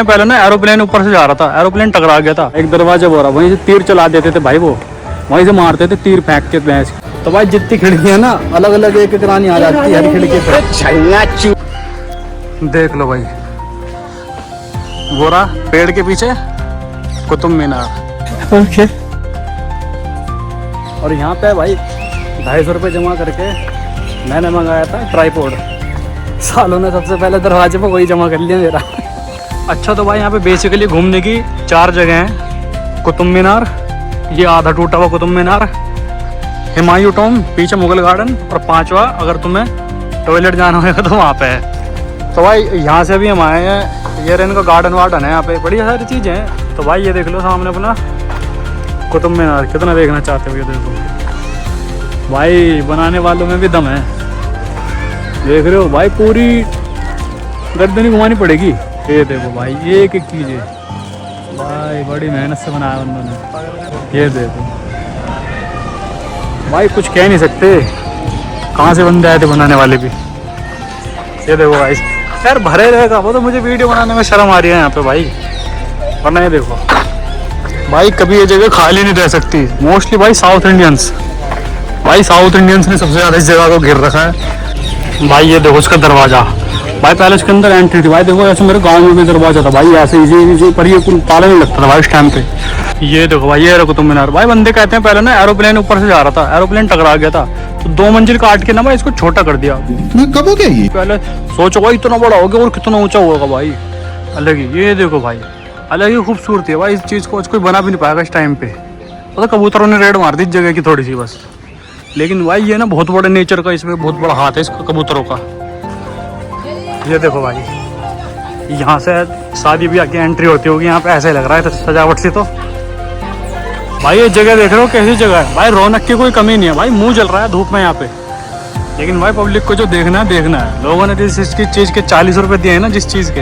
पहले ना एरोप्लेन ऊपर से जा रहा था, एरोप्लेन टकरा गया था, एक दरवाजा बोरा वहीं से तीर चला देते थे भाई, वो वहीं से मारते थे तीर फेंक के भैंस। तो भाई जितनी खिड़कियां ना अलग अलग एक एक रानी आ जाती है हर खिड़की पे। देख लो भाई बोरा पेड़ के पीछे कुतुब मीनार। ओके। और यहाँ पे भाई 250 रुपये जमा करके मैंने मंगाया था ट्राईपोड। सालों ने सबसे पहले दरवाजे पर वही जमा कर लिया मेरा। अच्छा तो भाई यहाँ पे बेसिकली घूमने की 4 जगह हैं। कुतुब मीनार, ये आधा टूटा हुआ कुतुब मीनार, हुमायूं टॉम, पीछे मुगल गार्डन, और 5वां अगर तुम्हें टॉयलेट जाना होगा तो वहाँ पे है। तो भाई यहाँ से भी हम आए हैं, ये रेन का गार्डन वार्डन है यहाँ पे, बड़ी सारी चीज़ें हैं। तो भाई ये देख लो सामने अपना कुतुब मीनार, कितना देखना चाहते हो ये देखो भाई, बनाने वालों में भी दम है। देख रहे हो भाई, पूरी गर्दनी घुमानी पड़ेगी। ये देखो भाई ये एक एक चीज़ है भाई, बड़ी मेहनत से बनाया उन्होंने। ये देखो भाई, कुछ कह नहीं सकते कहाँ से बंदे आए थे बनाने वाले भी। ये देखो भाई यार भरे रहेगा वो, तो मुझे वीडियो बनाने में शर्म आ रही है यहाँ पे भाई। वरना ये देखो भाई, कभी ये जगह खाली नहीं रह सकती। मोस्टली भाई साउथ इंडियंस, भाई साउथ इंडियंस ने सबसे ज़्यादा इस जगह को घेर रखा है भाई। ये देखो उसका दरवाज़ा भाई, पहले इसके अंदर एंट्री थी भाई। देखो ऐसे मेरे गांव में भी दरवाजा था भाई, ऐसे इजी पर ये ताला नहीं लगता था भाई उस टाइम पे। ये देखो भाई ये कुतुब मीनार भाई, बंदे कहते हैं पहले ना एरोप्लेन ऊपर से जा रहा था, एरोप्लेन टकरा गया था, तो 2 मंजिल काट के ना भाई इसको छोटा कर दिया। कब हो गया ये? पहले सोचो भाई इतना बड़ा हो गया और कितना ऊंचा होगा भाई, अलग ही। ये देखो भाई अलग ही खूबसूरती है भाई, इस चीज़ को कोई बना भी नहीं पाएगा इस टाइम पे। तो कबूतरों ने रेड मार दी इस जगह की थोड़ी सी बस। लेकिन भाई ये ना बहुत बड़े नेचर का, इसमें बहुत बड़ा हाथ है इसका कबूतरों का। ये देखो भाई, यहाँ से शादी ब्याह की एंट्री होती होगी यहाँ पे, ऐसे लग रहा है सजावट से। तो भाई ये जगह देख रहे हो कैसी जगह है भाई, रौनक की कोई कमी नहीं है भाई। मुंह जल रहा है धूप में यहाँ पे, लेकिन भाई पब्लिक को जो देखना है देखना है। लोगों ने जिस चीज़ के 40 रुपये दिए हैं ना, जिस चीज़ के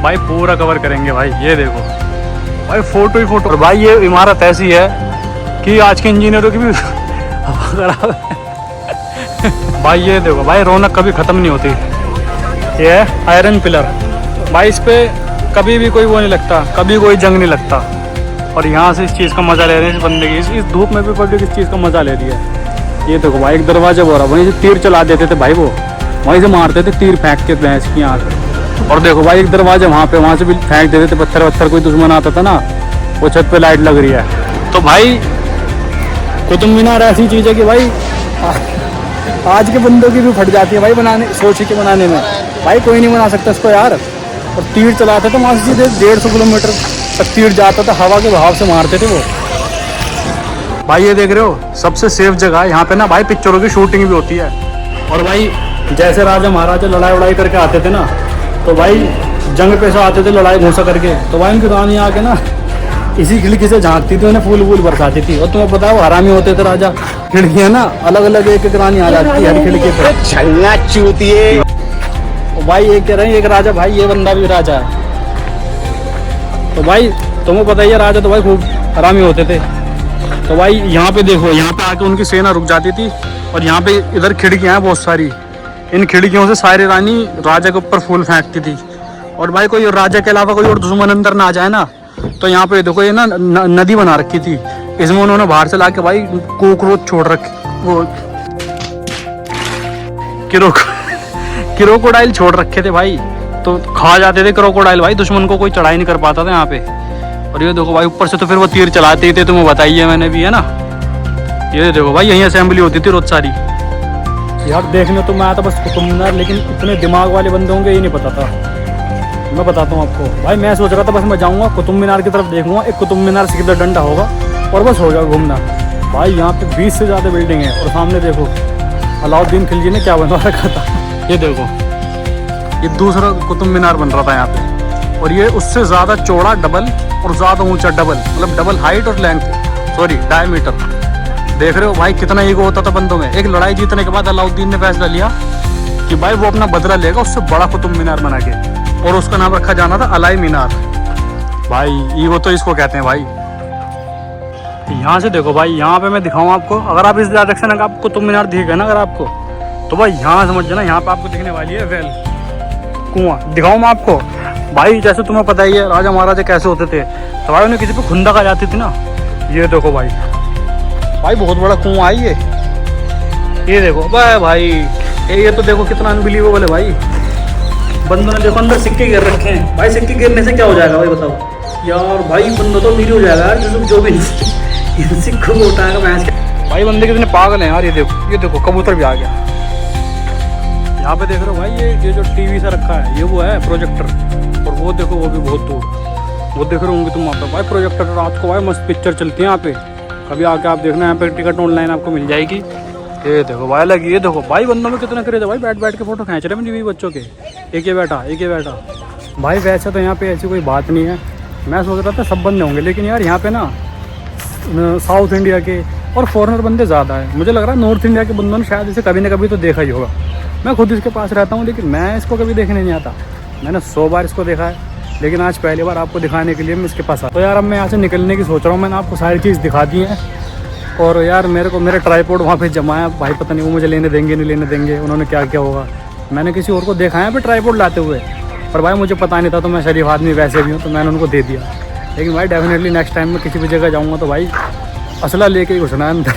भाई पूरा कवर करेंगे भाई। ये देखो भाई फोटो ही फोटो। और भाई ये इमारत ऐसी है कि आज के इंजीनियरों की भी खराब है भाई। ये देखो भाई रौनक कभी ख़त्म नहीं होती। ये है आयरन पिलर भाई, इस पे कभी भी कोई वो नहीं लगता, कभी कोई जंग नहीं लगता। और यहाँ से इस चीज़ का मज़ा ले रहे हैं इस बंदे की, इस धूप में भी पब्लिक इस चीज़ का मज़ा ले रही है। ये देखो भाई एक दरवाजा बोरा, वहीं से तीर चला देते थे भाई, वो वहीं से मारते थे तीर फेंक के भैंस की आँख। और देखो भाई एक दरवाजा वहाँ पे, वहाँ से भी फेंक देते थे पत्थर, कोई दुश्मन आता था ना, वो छत पे लाइट लग रही है। तो भाई कुतुब मीनार ऐसी चीज़ है कि भाई आज के बंदों की भी फट जाती है भाई बनाने, सोच के बनाने में भाई। कोई नहीं बना सकता इसको यार। और तीर चलाते थे वहाँ से 150 किलोमीटर तक तीर जाता था, हवा के बहाव से मारते थे वो भाई। ये देख रहे हो सबसे सेफ जगह है यहाँ पे ना भाई, पिक्चरों की शूटिंग भी होती है। और भाई जैसे राजा महाराजा लड़ाई उड़ाई करके आते थे ना, तो भाई जंग पे से आते थे लड़ाई घूसा करके, तो भाई उनकी रानी आके ना इसी खिड़की से झांकती थी, उन्हें फूल वूल बरसाती थी। और तुम्हें पता है वो हरामी होते थे राजा। खिड़कियाँ ना अलग अलग एक एक रानी आ जाती है हर खिड़की पे। छलना चूतिए भाई ये कह रहे हैं एक राजा, भाई ये बंदा भी राजा है। तो भाई तुम्हें पता ही है राजा तो भाई खूब हरामी होते थे। तो भाई यहाँ पे देखो, यहाँ पे आके उनकी सेना रुक जाती थी। और यहाँ पे इधर खिड़कियाँ हैं बहुत सारी, इन खिड़कियों से सारी रानी राजा के ऊपर फूल फेंकती थी। और भाई कोई राजा के अलावा कोई और दुश्मन अंदर ना आ जाए ना, तो यहाँ पे देखो ये ना नदी बना रखी थी, इसमें उन्होंने बाहर से लाके भाई कोकरोच छोड़ रखे, वो क्रोकोडाइल छोड़ रखे थे भाई, तो खा जाते थे क्रोकोडाइल भाई। दुश्मन को कोई चढ़ाई नहीं कर पाता था यहाँ पे। और ये देखो भाई ऊपर से तो फिर वो तीर चलाते ही थे, तुम्हें बताइए मैंने भी, है ना। ये देखो भाई यहीं असेंबली होती थी रोज सारी यार। देखने तो मैं आया था बस कुतुब मीनार, लेकिन इतने दिमाग वाले बंदे होंगे ये नहीं पता था। मैं बताता हूँ आपको भाई, मैं सोच रहा था बस मैं जाऊँगा कुतुब मीनार की तरफ देखूंगा, एक कुतुब मीनार सीधा डंडा होगा और बस हो गया घूमना। भाई यहाँ पे 20 से ज़्यादा बिल्डिंग है। और सामने देखो अलाउद्दीन खिलजी ने क्या बनवा रखा था, ये देखो ये दूसरा कुतुब मीनार बन रहा था यहाँ पे। और ये उससे ज़्यादा चौड़ा डबल और ज़्यादा ऊंचा डबल, मतलब डबल हाइट और लेंथ, सॉरी डायमीटर। देख रहे हो भाई कितना ईगो होता था बंदों में। एक लड़ाई जीतने के बाद अलाउद्दीन ने फैसला लिया कि भाई वो अपना बदला लेगा उससे बड़ा कुतुब मीनार बना के, और उसका नाम रखा जाना था अलाई मीनार। भाई ईगो तो इसको कहते हैं भाई। यहाँ से देखो भाई, यहाँ पे मैं दिखाऊँ आपको, अगर आप इस डायरेक्शन अगर आपको कुतुब मीनार दिखेगा ना अगर आपको, तो भाई यहाँ समझ जाना यहाँ पे आपको दिखने वाली है वेल, कुआं। दिखाऊँ मैं आपको भाई जैसे तुम्हें पता ही है राजा महाराजा कैसे होते थे, तो भाई उन्हें किसी पे खुंदा आ जाती थी ना। ये देखो भाई, भाई बहुत बड़ा कुआं है ये देखो भाई, ये तो देखो कितना अनबिलीवेबल है भाई। बंदों ने देखो अंदर सिक्के गिर रखे हैं भाई, सिक्के गिरने से क्या हो जाएगा भाई बताओ यार। भाई बंदा तो अमीर हो जाएगा यार, जो भी इन सिक्कों को उठाएगा भैंस के। भाई बंदे कितने पागल हैं यार। ये देखो कबूतर भी आ गया यहाँ पे, देख रहे हो भाई। ये जो टीवी सा रखा है ये वो है प्रोजेक्टर, और वो देखो वो भी बहुत दूर, वो देख रहे होंगे तुम वहाँ पे भाई प्रोजेक्टर। रात को भाई मस्त पिक्चर चलती है यहाँ पे, कभी आके आप देखना, यहाँ पे टिकट ऑनलाइन आपको मिल जाएगी। ये देखो भाई अलग, ये देखो भाई बंदों में कितना क्रेज है भाई, बैठ के फोटो खींच रहे हैं मेरी बच्चों के। एक ये बैठा भाई। वैसे तो यहाँ पे ऐसी कोई बात नहीं है, मैं सोच रहा था सब बंदे होंगे, लेकिन यार यहाँ पे ना साउथ इंडिया के और फॉरेनर बंदे ज़्यादा है। मुझे लग रहा है नॉर्थ इंडिया के बंदों ने शायद इसे कभी ना कभी तो देखा ही होगा। मैं खुद इसके पास रहता हूँ, लेकिन मैं इसको कभी देखने नहीं आता। मैंने 100 बार इसको देखा है, लेकिन आज पहली बार आपको दिखाने के लिए मैं इसके पास आया। तो यार अब मैं यहाँ से निकलने की सोच रहा हूँ। मैंने आपको सारी चीज़ दिखा दी है, और यार मेरा ट्राइपॉड वहाँ पे जमा है भाई, पता नहीं वो मुझे लेने देंगे नहीं लेने देंगे, उन्होंने क्या क्या होगा। मैंने किसी और को देखा है पे ट्राइपॉड लाते हुए, पर भाई मुझे पता नहीं था, तो मैं शरीफ आदमी वैसे भी हूँ, तो मैंने उनको दे दिया। लेकिन भाई डेफिनेटली नेक्स्ट टाइम में किसी भी जगह जाऊँगा तो भाई असला लेके ही घुसना है अंदर।